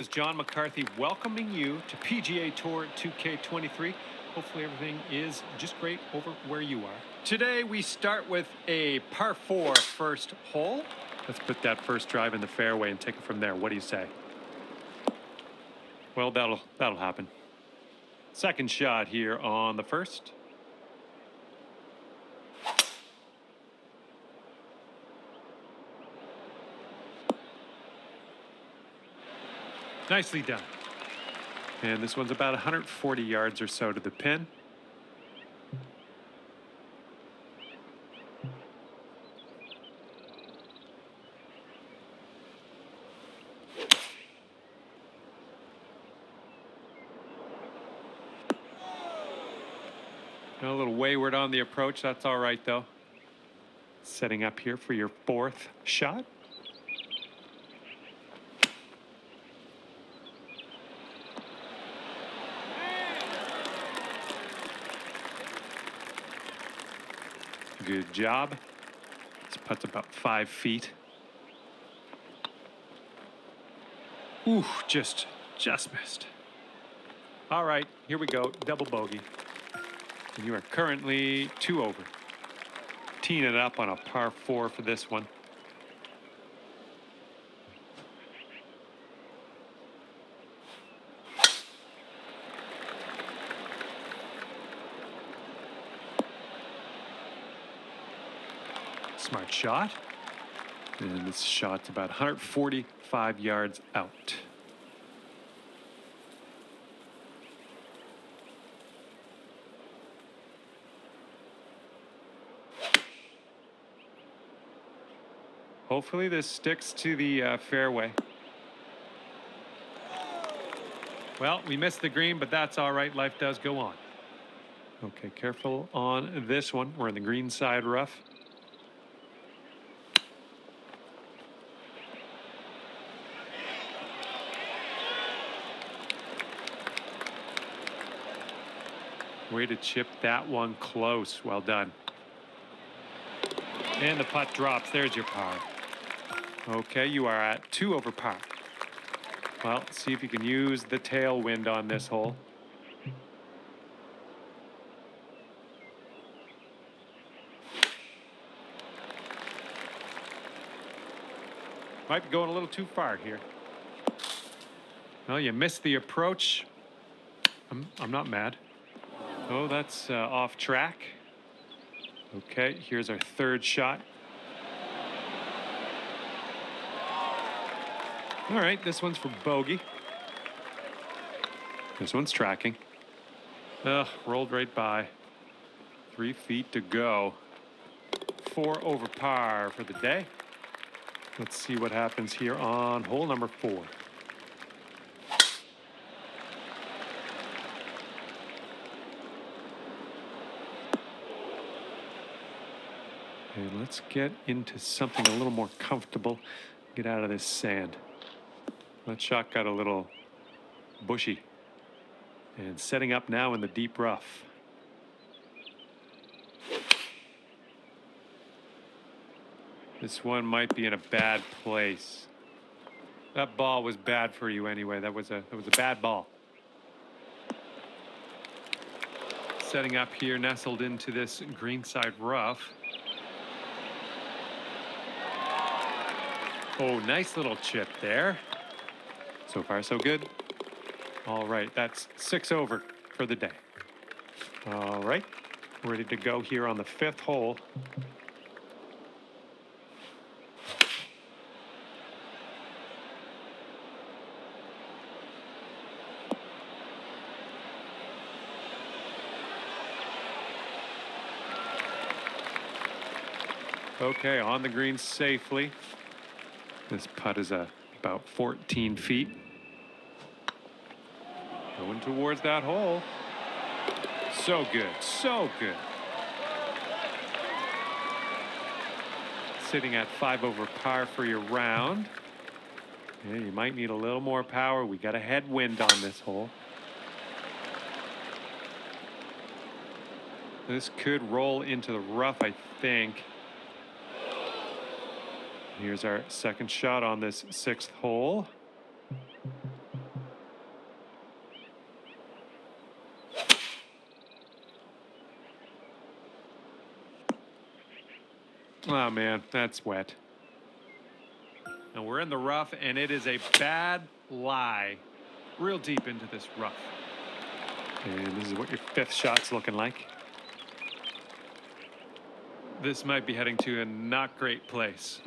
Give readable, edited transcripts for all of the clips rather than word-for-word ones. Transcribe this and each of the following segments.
John McCarthy welcoming you to PGA Tour 2K23. Hopefully everything is just great over where you are. Today we start with a par 4 first hole. Let's put that first drive in the fairway and take it from there. What do you say? Well, that'll happen. Second shot here on the first. Nicely done. And this one's about 140 yards or so to the pin. A little wayward on the approach. That's all right, though. Setting up here for your fourth shot. Good job. This putt's about 5 feet. Ooh, just missed. All right, here we go. Double bogey. And you are currently 2 over. Teeing it up on a par 4 for this one. Smart shot. And this shot's about 145 yards out. Hopefully this sticks to the fairway. Well, we missed the green, but that's all right. Life does go on. Okay, careful on this one. We're in the green side rough. Way to chip that one close. Well done. And the putt drops. There's your par. Okay, you are at 2 over par. Well, see if you can use the tailwind on this hole. Might be going a little too far here. Well, you missed the approach. I'm not mad. Oh, that's off track. Okay, here's our third shot. All right, this one's for bogey. This one's tracking. Rolled right by. 3 feet to go. 4 over par for the day. Let's see what happens here on hole number 4. And let's get into something a little more comfortable. Get out of this sand. That shot got a little bushy. And setting up now in the deep rough. This one might be in a bad place. That ball was bad for you anyway. That was a bad ball. Setting up here, nestled into this greenside rough. Oh, nice little chip there. So far, so good. All right, that's 6 over for the day. All right, ready to go here on the 5th hole. Okay, on the green safely. This putt is about 14 feet. Going towards that hole. So good, so good. Sitting at 5 over par for your round. Yeah, you might need a little more power. We got a headwind on this hole. This could roll into the rough, I think. Here's our second shot on this 6th hole. Oh, man, that's wet. And we're in the rough, and it is a bad lie. Real deep into this rough. And this is what your fifth shot's looking like. This might be heading to a not great place.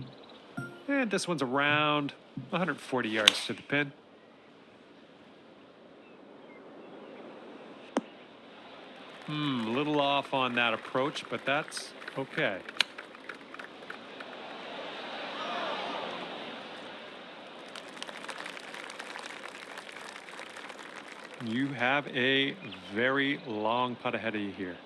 And this one's around 140 yards to the pin. A little off on that approach, but that's okay. You have a very long putt ahead of you here.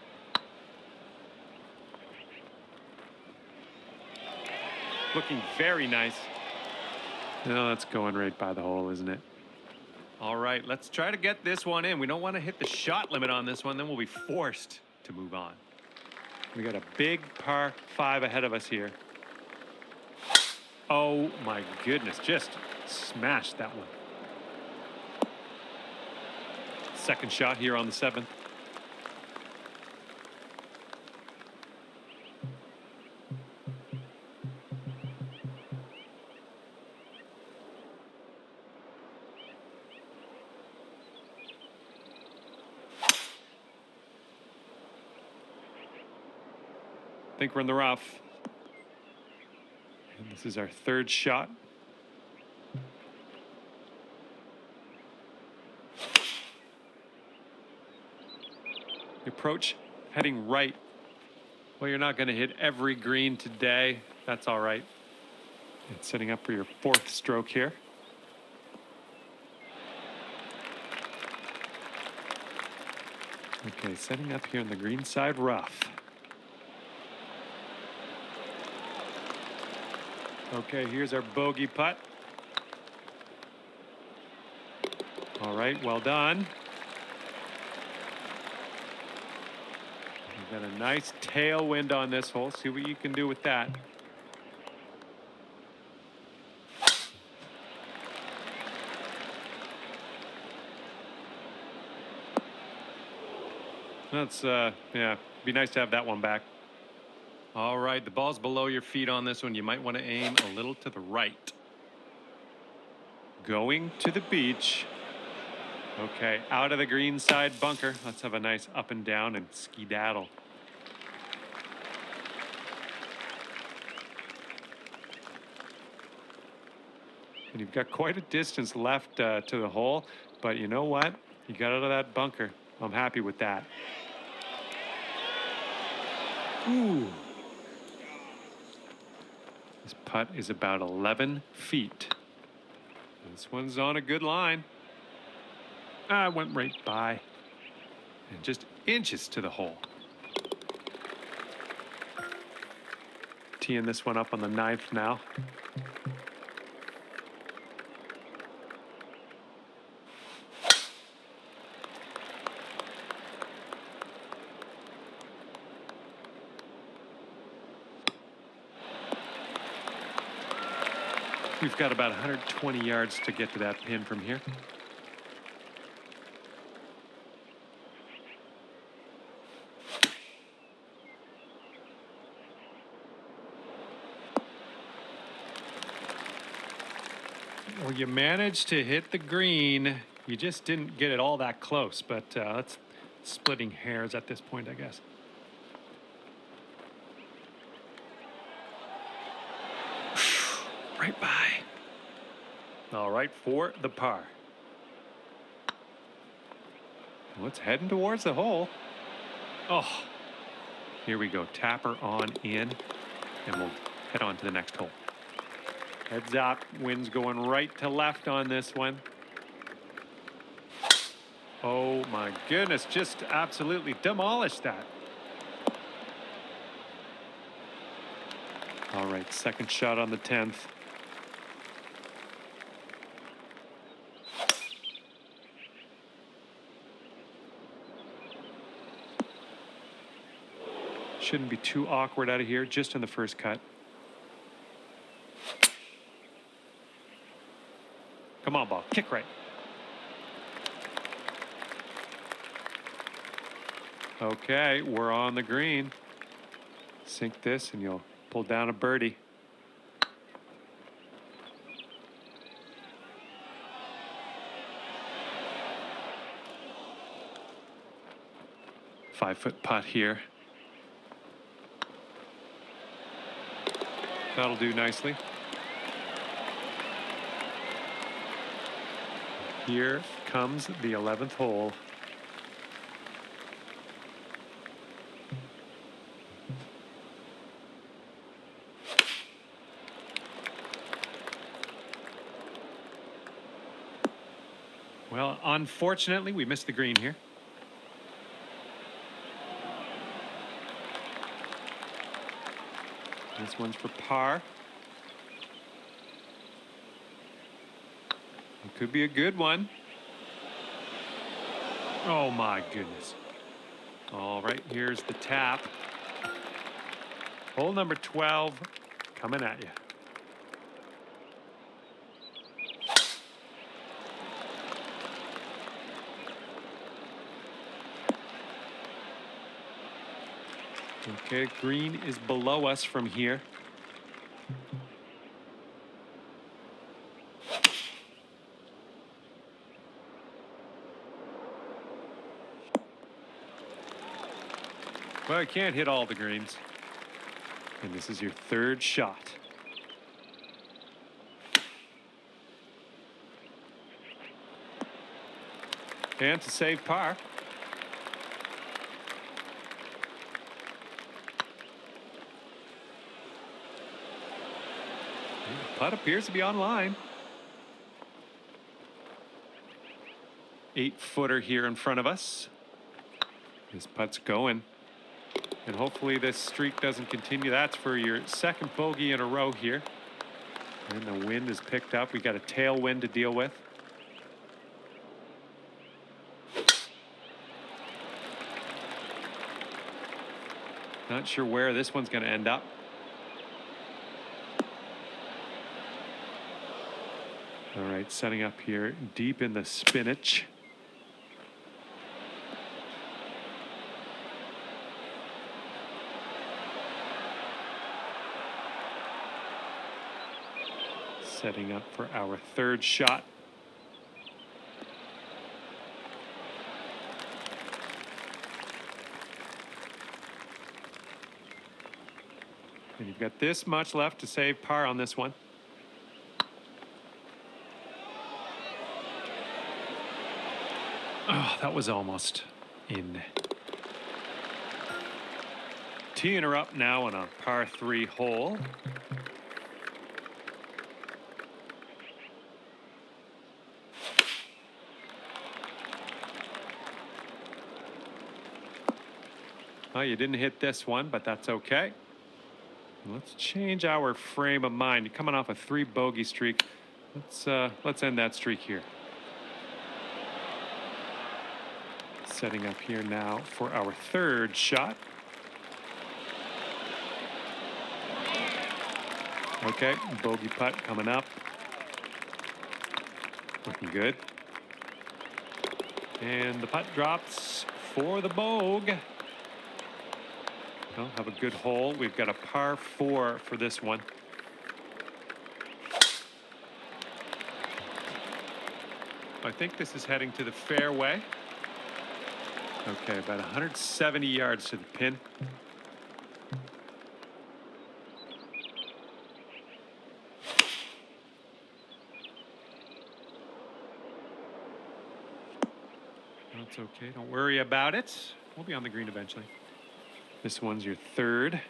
Looking very nice. No, that's going right by the hole, isn't it? All right, let's try to get this one in. We don't want to hit the shot limit on this one, then we'll be forced to move on. We got a big par 5 ahead of us here. Oh my goodness, just smashed that one. Second shot here on the 7th. I think we're in the rough. And this is our third shot. The approach heading right. Well, you're not going to hit every green today. That's all right. And setting up for your fourth stroke here. Okay, setting up here on the green side rough. Okay, here's our bogey putt. All right, well done. You've got a nice tailwind on this hole. See what you can do with that. That's, yeah, be nice to have that one back. All right, the ball's below your feet on this one. You might want to aim a little to the right. Going to the beach. Okay, out of the green side bunker. Let's have a nice up and down and skedaddle. And you've got quite a distance left to the hole, but you know what? You got out of that bunker. I'm happy with that. Ooh. This putt is about 11 feet. This one's on a good line. I went right by. And just inches to the hole. Teeing this one up on the 9th now. We've got about 120 yards to get to that pin from here. Well, you managed to hit the green. You just didn't get it all that close, but that's splitting hairs at this point, I guess. Right by. All right, for the par. Well, it's heading towards the hole. Oh, here we go. Tapper on in, and we'll head on to the next hole. Heads up. Wind's going right to left on this one. Oh, my goodness. Just absolutely demolished that. All right, second shot on the 10th. Shouldn't be too awkward out of here, just in the first cut. Come on, ball. Kick right. Okay, we're on the green. Sink this and you'll Pulled down a birdie. Five-foot putt here. That'll do nicely. Here comes the 11th hole. Well, unfortunately, we missed the green here. This one's for par. It could be a good one. Oh my goodness. All right, here's the tap. Hole number 12 coming at you. Okay, green is below us from here. Well, I can't hit all the greens. And this is your third shot. And to save par. The putt appears to be on line. 8-footer here in front of us. This putt's going. And hopefully this streak doesn't continue. That's for your second bogey in a row here. And the wind is picked up. We got a tailwind to deal with. Not sure where this one's going to end up. All right, setting up here deep in the spinach. Setting up for our third shot. And you've got this much left to save par on this one. Oh, that was almost in. Teeing her up now on a par 3 hole. Well, you didn't hit this one, but that's okay. Let's change our frame of mind. You're coming off a 3 bogey streak. Let's end that streak here. Setting up here now for our third shot. Okay, bogey putt coming up. Looking good. And the putt drops for the bogey. Well, have a good hole. We've got a par 4 for this one. I think this is heading to the fairway. Okay, about 170 yards to the pin. That's okay. Don't worry about it. We'll be on the green eventually. This one's your third.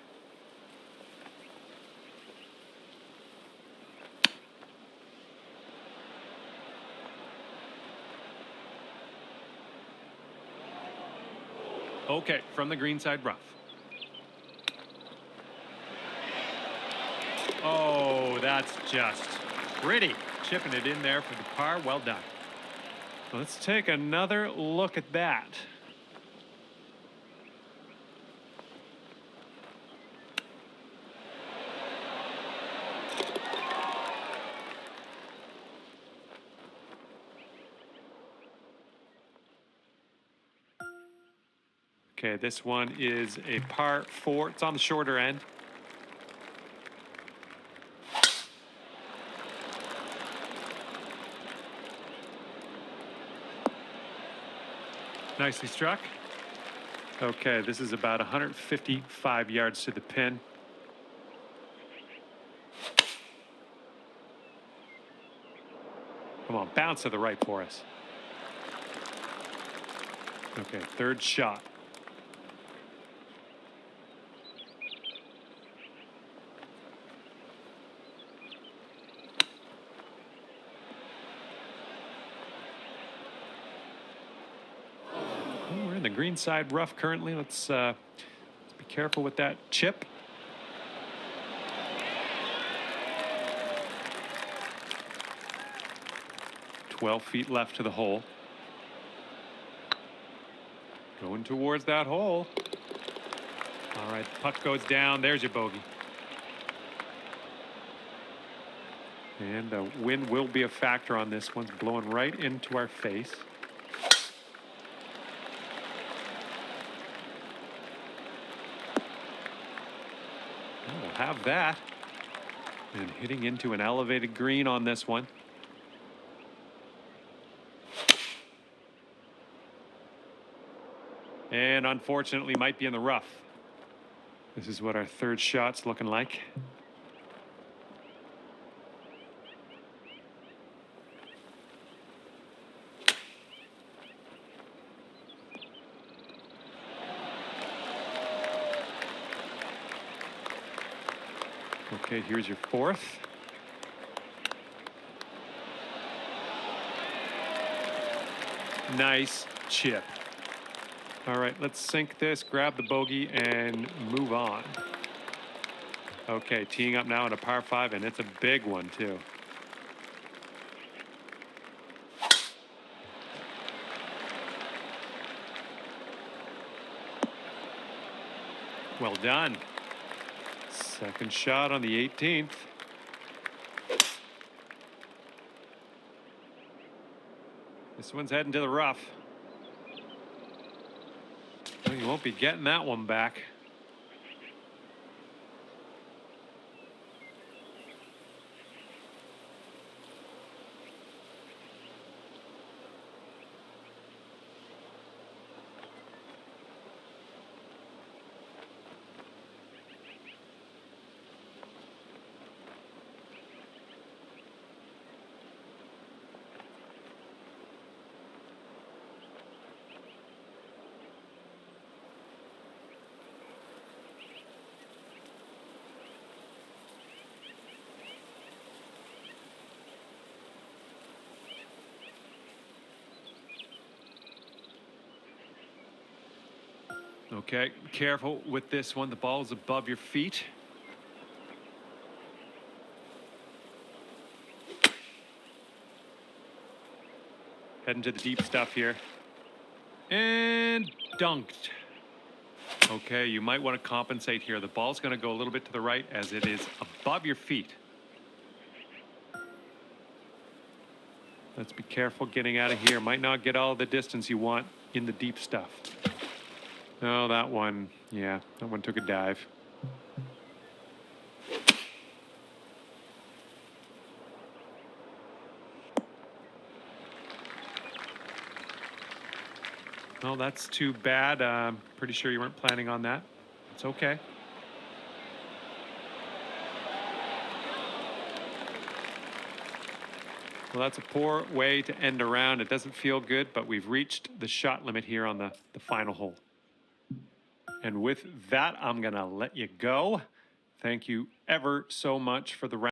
Okay, from the green side rough. Oh, that's just pretty. Chipping it in there for the par. Well done. Let's take another look at that. Okay, this one is a par 4. It's on the shorter end. Nicely struck. Okay, this is about 155 yards to the pin. Come on, bounce to the right for us. Okay, third shot. Well, we're in the green side rough currently. Let's be careful with that chip. "12 feet left to the hole." Going towards that hole. All right, putt goes down. There's your bogey. And the wind will be a factor on this. One's blowing right into our face. We'll have that. And hitting into an elevated green on this one. And unfortunately might be in the rough. This is what our third shot's looking like. Okay, here's your fourth. Nice chip. All right, let's sink this, grab the bogey, and move on. Okay, teeing up now at a par 5, and it's a big one, too. Well done. Second shot on the 18th. This one's heading to the rough. Well, you won't be getting that one back. Okay, careful with this one. The ball is above your feet. Heading to the deep stuff here. And dunked. Okay, you might want to compensate here. The ball's going to go a little bit to the right as it is above your feet. Let's be careful getting out of here. Might not get all the distance you want in the deep stuff. Oh, that one, yeah, that one took a dive. Well, that's too bad. Pretty sure you weren't planning on that. It's okay. Well, that's a poor way to end a round. It doesn't feel good, but we've reached the shot limit here on the final hole. And with that, I'm going to let you go. Thank you ever so much for the round.